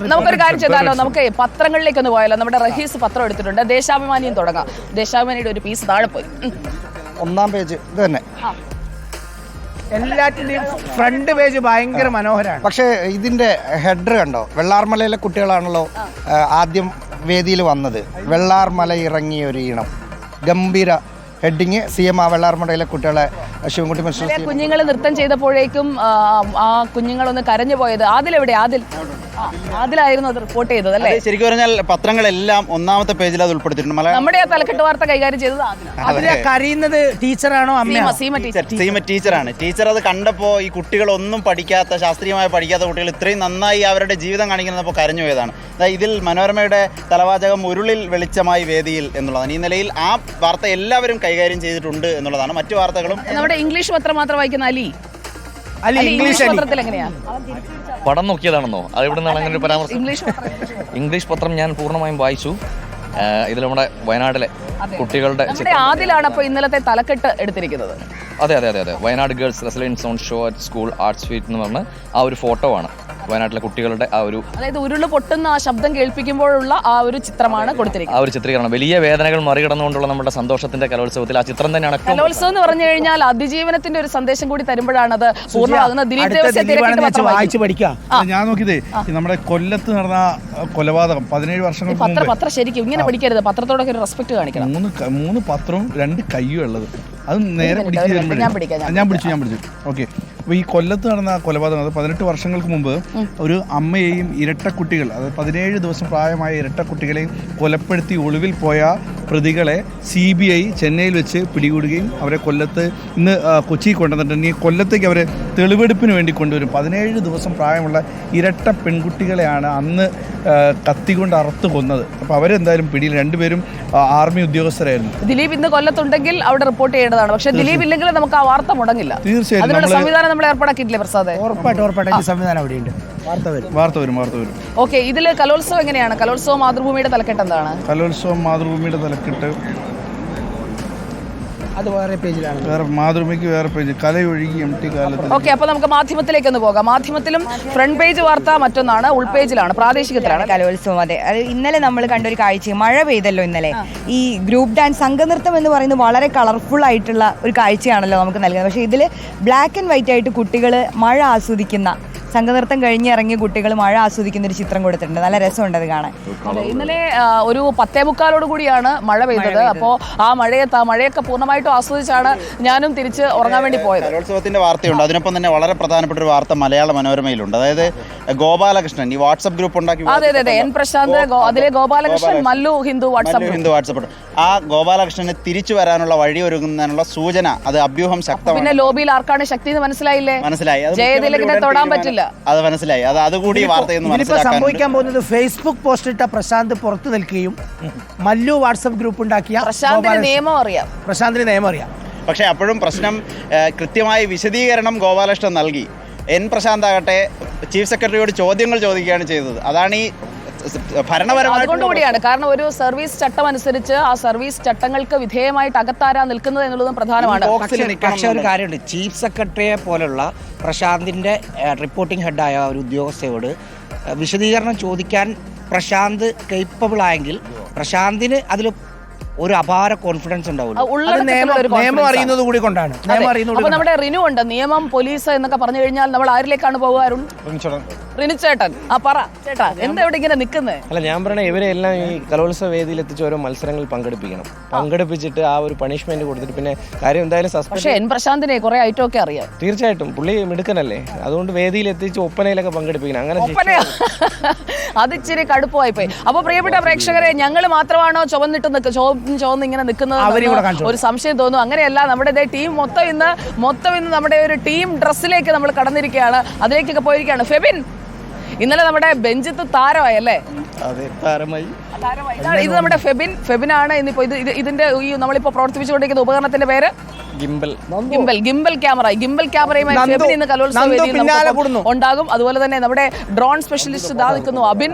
നമുക്കൊരു കാര്യം ചെയ്താലോ, നമുക്ക് പത്രങ്ങളിലേക്ക് ഒന്ന് പോയാലോ. നമ്മുടെ റഹീസ് പത്രം എടുത്തിട്ടുണ്ട്, ദേശാഭിമാനിയും തുടങ്ങാം. ദേശാഭിമാനിയുടെ ഒരു പീസ് താഴെ പോയി. ഒന്നാം പേജ് ഇത് തന്നെ. എല്ലാറ്റിന്റെയും ഫ്രണ്ട് പേജ് ഭയങ്കര മനോഹരമാണ്. പക്ഷേ ഇതിന്റെ ഹെഡർ കണ്ടോ? വെള്ളാർമലയിലെ കുട്ടികളാണല്ലോ ആദ്യം വേദിയിൽ വന്നത്. വെള്ളാർമല ഇറങ്ങിയ ഒരു ഈണം, ഗംഭീര ഹെഡിങ്. CM വെള്ളാർമലയിലെ കുട്ടികളെ ശിവൻകുട്ടി മിസ്റ്റർ കുഞ്ഞുങ്ങൾ നൃത്തം ചെയ്തപ്പോഴേക്കും ആ കുഞ്ഞുങ്ങളൊന്ന് കരഞ്ഞു പോയത്. ആദിലെവിടെ? ആദിലായിരുന്നു അത് റിപ്പോർട്ട് ചെയ്തത് അല്ലേ? ശരിക്കും പറഞ്ഞാൽ പത്രങ്ങളെല്ലാം ഒന്നാമത്തെ പേജിൽ അത് ഉൾപ്പെടുത്തിയിട്ടുണ്ട്. നമ്മുടെ ആ തലക്കെട്ട് വാർത്ത കൈകാര്യം ചെയ്തത് അതിലെ കരയുന്നത് ടീച്ചറാണോ അമ്മയാണോ? സീമ ടീച്ചറാണ്. ടീച്ചർ അത് കണ്ടപ്പോൾ ഈ കുട്ടികളൊന്നും പഠിക്കാത്ത, ശാസ്ത്രീയമായി പഠിക്കാത്ത കുട്ടികൾ ഇത്രയും നന്നായി അവരുടെ ജീവിതം കാണിക്കുന്നപ്പോൾ കരഞ്ഞു പോയതാണ്. ഇതിൽ മനോരമയുടെ തലവാചകം ഉരുളിൽ വെളിച്ചമായി വേദിയിൽ എന്നുള്ളതാണ്. ഈ നിലയിൽ ആ വാർത്ത എല്ലാവരും കൈകാര്യം ചെയ്തിട്ടുണ്ട് എന്നുള്ളതാണ്. മറ്റു വാർത്തകളും നമ്മുടെ ഇംഗ്ലീഷ് പത്രം മാത്രം വായിക്കുന്ന ഇംഗ്ലീഷ് പത്രത്തിൽ എങ്ങനെയാ? പടം നോക്കിയതാണെന്നോ? അത് ഇവിടെ നിന്നാണ് അങ്ങനെ ഒരു പരാമർശം? ഇംഗ്ലീഷ് പത്രം ഞാൻ പൂർണ്ണമായും വായിച്ചു. ഇതിൽ നമ്മുടെ വയനാട്ടിലെ കുട്ടികളുടെ ആദിലാണ് അപ്പോൾ ഇന്നലത്തെ തലക്കെട്ട് എടുത്തിരിക്കുന്നത്. അതെ, Wayanad girls resilience on show at school arts feet എന്ന് പറഞ്ഞ ആ ഒരു ഫോട്ടോ ആണ് വയനാട്ടിലെ കുട്ടികളുടെ ആ ഒരു, അതായത് ഉരുള് പൊട്ടുന്ന ആ ശബ്ദം കേൾപ്പിക്കുമ്പോഴുള്ള ആ ഒരു ചിത്രമാണ് കൊടുത്തിരിക്കുന്നത്. ആ ഒരു ചിത്രീകരണം വലിയ വേദനകൾ മറികടന്നുകൊണ്ടുള്ള നമ്മുടെ സന്തോഷത്തിന്റെ കലോത്സവത്തിൽ ആ ചിത്രം തന്നെയാണ്. കലോത്സവം എന്ന് പറഞ്ഞു കഴിഞ്ഞാൽ അതിജീവനത്തിന്റെ ഒരു സന്ദേശം കൂടി തരുമ്പോഴാണ് അത് പൂർണ്ണമാകുന്നത്. ദിലീപ് ദേവസ്യ വായിച്ചു പഠിക്കാം. ഞാൻ നോക്കിയതേ നമ്മുടെ കൊല്ലത്ത് നടന്ന കൊലപാതകം 17 വർഷങ്ങൾക്ക് പത്രം ശരിക്കും ഇങ്ങനെ പഠിക്കരുത്. പത്രത്തോടൊക്കെ ഒരു റെസ്പെക്ട് കാണിക്കണം. മൂന്ന് പത്രവും 2 കയ്യും ഉള്ളത്. അത് നേരെ ഞാൻ പിടിച്ചു. ഓക്കെ. അപ്പോൾ ഈ കൊല്ലത്ത് നടന്ന കൊലപാതകം, അത് 18 വർഷങ്ങൾക്ക് മുമ്പ് ഒരു അമ്മയെയും ഇരട്ടക്കുട്ടികൾ, അത് 17 ദിവസം പ്രായമായ ഇരട്ടക്കുട്ടികളെയും കൊലപ്പെടുത്തി ഒളിവിൽ പോയ പ്രതികളെ CBI ചെന്നൈയിൽ വെച്ച് പിടികൂടുകയും അവരെ കൊല്ലത്ത് ഇന്ന് കൊച്ചിയിൽ കൊണ്ടുവന്നിട്ടുണ്ട്. ഈ കൊല്ലത്തേക്ക് അവരെ തെളിവെടുപ്പിന് വേണ്ടി കൊണ്ടുവരും. 17 ദിവസം പ്രായമുള്ള ഇരട്ട പെൺകുട്ടികളെയാണ് അന്ന് കത്തികൊണ്ട് അറുത്ത് കൊന്നത്. അപ്പോൾ അവരെന്തായാലും പിടിയിൽ. 2 പേരും ആർമി ഉദ്യോഗസ്ഥരായിരുന്നു. ദിലീപ് ഇന്ന് കൊല്ലത്തുണ്ടെങ്കിൽ അവിടെ റിപ്പോർട്ട് ചെയ്യേണ്ടതാണ്. പക്ഷേ ദിലീപ് ഇല്ലെങ്കിൽ നമുക്ക് ആ വാർത്ത മുടങ്ങില്ല. തീർച്ചയായും അതിനുള്ള സംവിധാനം നമ്മൾ ഏർപ്പാടാക്കിയിട്ടില്ലേ പ്രസാദ്? ഉറപ്പായിട്ടും സംവിധാനം അവിടെയുണ്ട്. വാർത്ത വരും. ഓക്കെ, ഇതിൽ കലോത്സവം എങ്ങനെയാണ്? കലോത്സവം മാതൃഭൂമിയുടെ തലക്കെട്ട് എന്താണ്? കലോത്സവം മാതൃഭൂമിയുടെ തലക്കെട്ട് അത് വേറെ പേജിലാണ്. മാതൃഭൂമിക്ക് വേറെ പേജ്, കലയൊഴുകി MT കാലത്ത്. ഓക്കെ, അപ്പോൾ നമുക്ക് മാധ്യമത്തിലേക്ക് ഒന്ന് പോകാം. മാധ്യമത്തിലും ഫ്രണ്ട് പേജ് വാർത്ത മറ്റൊന്നാണ്, ഉൾപേജിലാണ്, പ്രാദേശികത്തിലാണ് കലോത്സവം. അതെ, അത് ഇന്നലെ നമ്മൾ കണ്ടൊരു കാഴ്ച. മഴ പെയ്തല്ലോ ഇന്നലെ. ഈ ഗ്രൂപ്പ് ഡാൻസ്, സംഘനൃത്തം എന്ന് പറയുന്നത് വളരെ കളർഫുൾ ആയിട്ടുള്ള ഒരു കാഴ്ചയാണല്ലോ നമുക്ക് നൽകുന്നത്. പക്ഷേ ഇതിൽ ബ്ലാക്ക് ആൻഡ് വൈറ്റ് ആയിട്ട് കുട്ടികൾ മഴ ആസ്വദിക്കുന്ന, സംഘനൃത്തം കഴിഞ്ഞിറങ്ങിയ കുട്ടികൾ മഴ ആസ്വദിക്കുന്ന ഒരു ചിത്രം കൊടുത്തിട്ടുണ്ട്. നല്ല രസമുണ്ട് അത് കാണാൻ. ഇന്നലെ ഒരു 10:45 കൂടിയാണ് മഴ പെയ്തത്. അപ്പോൾ ആ മഴയൊക്കെ പൂർണ്ണമായിട്ടും ആസ്വദിച്ചാണ് ഞാനും തിരിച്ച് ഉറങ്ങാൻ വേണ്ടി പോയത്. കലോത്സവത്തിന്റെ വാർത്തയുണ്ട്. അതിനൊപ്പം തന്നെ വളരെ പ്രധാനപ്പെട്ട ഒരു വാർത്ത മലയാള മനോരമയിലുണ്ട്. അതായത് ഗോപാലകൃഷ്ണൻ ഈ വാട്സ്ആപ്പ് ഗ്രൂപ്പ് ഉണ്ടാക്കി. അതെ, N പ്രശാന്ത്, അതിലെ ഗോപാലകൃഷ്ണൻ, മല്ലു ഹിന്ദു വാട്സ്ആപ്പ്. ആ ഗോപാലകൃഷ്ണന് തിരിച്ചു വരാനുള്ള വഴിയൊരുങ്ങുന്നതിനുള്ള സൂചന, അത് അഭ്യൂഹം ശക്തമാണ്. പിന്നെ ലോബിയിൽ ആർക്കാണ് ശക്തി എന്ന് മനസ്സിലായി. ജയതിലകിനെ തൊടാൻ പറ്റില്ല. അത് മനസ്സിലായി. അതുകൂടി സംഭവിക്കാൻ പോകുന്നത് ഫേസ്ബുക്ക് പോസ്റ്റ് ഇട്ട പ്രശാന്ത് പുറത്തു നിൽക്കുകയും മല്ലു വാട്സ്ആപ്പ് ഗ്രൂപ്പ് ഉണ്ടാക്കിയ പ്രശാന്തിന് നിയമം അറിയാം. പക്ഷേ അപ്പോഴും പ്രശ്നം കൃത്യമായ വിശദീകരണം ഗോപാലകൃഷ്ണൻ നൽകി. N പ്രശാന്ത് ആകട്ടെ ചീഫ് സെക്രട്ടറിയോട് ചോദ്യങ്ങൾ ചോദിക്കുകയാണ് ചെയ്തത്. അതാണ് ഈ അതുകൊണ്ടുകൂടിയാണ്. കാരണം ഒരു സർവീസ് ചട്ടം അനുസരിച്ച് ആ സർവീസ് ചട്ടങ്ങൾക്ക് വിധേയമായിട്ട് അകത്താരാ നിൽക്കുന്നത് എന്നുള്ളതും പ്രധാനമാണ്. പക്ഷേ ഒരു കാര്യമുണ്ട്, ചീഫ് സെക്രട്ടറിയെ പോലുള്ള പ്രശാന്തിന്റെ റിപ്പോർട്ടിംഗ് ഹെഡായ ഒരു ഉദ്യോഗസ്ഥയോട് വിശദീകരണം ചോദിക്കാൻ പ്രശാന്ത് കേപ്പബിൾ ആയെങ്കിൽ പ്രശാന്തിന് അതിൽ ഒരു അപാര കോൺഫിഡൻസ് ഉണ്ടാവും. നിയമം അറിയുന്നത് കൂടി കൊണ്ടാണ്. അപ്പൊ നമ്മുടെ റിനു ഉണ്ട്, നിയമം, പോലീസ് എന്നൊക്കെ പറഞ്ഞു കഴിഞ്ഞാൽ നമ്മൾ ആരിലേക്കാണ് പോകുക? റിനു ചേട്ടൻ, പറ ചേട്ടാ, എന്താ ഇവിടെ ഇങ്ങനെ നിൽക്കുന്നത്? അല്ല, ഞാൻ പറഞ്ഞ ഇവരെല്ലാം ഈ കലോത്സവ വേദിയിൽ എത്തിച്ച് ഓരോ മത്സരങ്ങളിൽ പങ്കെടുപ്പിച്ചിട്ട് ആ ഒരു പണിഷ്മെന്റ് കൊടുത്തിട്ട് പിന്നെ കാര്യം എന്തായാലും പക്ഷേ N പ്രശാന്തിനെ കുറെ ഐറ്റം ഒക്കെ അറിയാം. തീർച്ചയായിട്ടും പുള്ളി മിടുക്കനല്ലേ, അതുകൊണ്ട് വേദിയിൽ എത്തിച്ച് ഒപ്പനയിലൊക്കെ പങ്കെടുപ്പിക്കണം. അങ്ങനെ അത് ഇച്ചിരി കടുപ്പമായി പോയി. അപ്പൊ പ്രിയപ്പെട്ട പ്രേക്ഷകരെ, ഞങ്ങൾ മാത്രമാണോ ചുവന്ന് ഇങ്ങനെ നിൽക്കുന്നത് ഒരു സംശയം തോന്നും. അങ്ങനെയല്ല, നമ്മുടെ ടീം മൊത്തം ഇന്ന് നമ്മുടെ ഒരു ടീം ഡ്രസ്സിലേക്ക് നമ്മൾ കടന്നിരിക്കുകയാണ്. അതിലേക്കൊക്കെ പോയിരിക്കുകയാണ്. ഫെബിൻ ഇന്നലെ നമ്മുടെ ബെഞ്ചത്ത് താരമായി അല്ലേ? ഇത് നമ്മുടെ ഫെബിനാണ് ഇന്നിപ്പോ. ഇതിന്റെ നമ്മളിപ്പോ പ്രവർത്തിപ്പിച്ചുകൊണ്ടിരിക്കുന്ന ഉപകരണത്തിന്റെ പേര് ഗിംബൽ ക്യാമറയുമായി ഫെബിൻ ഇന്ന് കലോത്സവ വേദിയിൽ ഉണ്ടാകും. അതുപോലെ തന്നെ നമ്മുടെ ഡ്രോൺ സ്പെഷ്യലിസ്റ്റ് നിൽക്കുന്നു അബിൻ,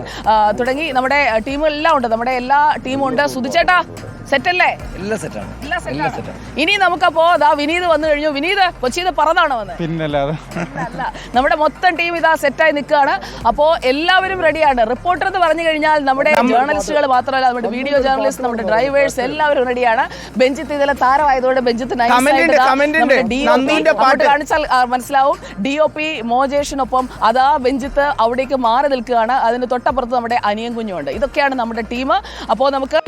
തുടങ്ങി നമ്മുടെ ടീമുകളെല്ലാം ഉണ്ട്. നമ്മുടെ എല്ലാ ടീമും ഉണ്ട്. സെറ്റല്ലേ? എല്ലാം സെറ്റാണ്. എല്ലാം സെറ്റാണ്. ഇനി നമുക്കപ്പോ വിനീത് വന്നു കഴിഞ്ഞു. വിനീത് കൊച്ചിന്ന് പറന്നാണോ വന്നത്? പിന്നല്ലാതെ അല്ല, നമ്മുടെ മൊത്തം ടീം ഇതാ സെറ്റായി നിൽക്കുകയാണ്. അപ്പോൾ എല്ലാവരും റെഡിയാണ്. റിപ്പോർട്ടർ എന്ന് പറഞ്ഞു കഴിഞ്ഞാൽ നമ്മുടെ ജേർണലിസ്റ്റുകൾ മാത്രമല്ല, നമ്മുടെ വീഡിയോ ജേർണലിസ്റ്റ്, നമ്മുടെ ഡ്രൈവേഴ്സ് എല്ലാവരും റെഡിയാണ്. ബെഞ്ചിത്ത് ഇതിലെ താരമായതുകൊണ്ട് ബെഞ്ചിത്ത് കാണിച്ചാൽ മനസ്സിലാവും. DOP മോജേഷിനൊപ്പം അതാ ബെഞ്ചിത്ത് അവിടേക്ക് മാറി നിൽക്കുകയാണ്. അതിന് തൊട്ടപ്പുറത്ത് നമ്മുടെ അനിയൻ കുഞ്ഞുണ്ട്. ഇതൊക്കെയാണ് നമ്മുടെ ടീം. അപ്പോൾ നമുക്ക്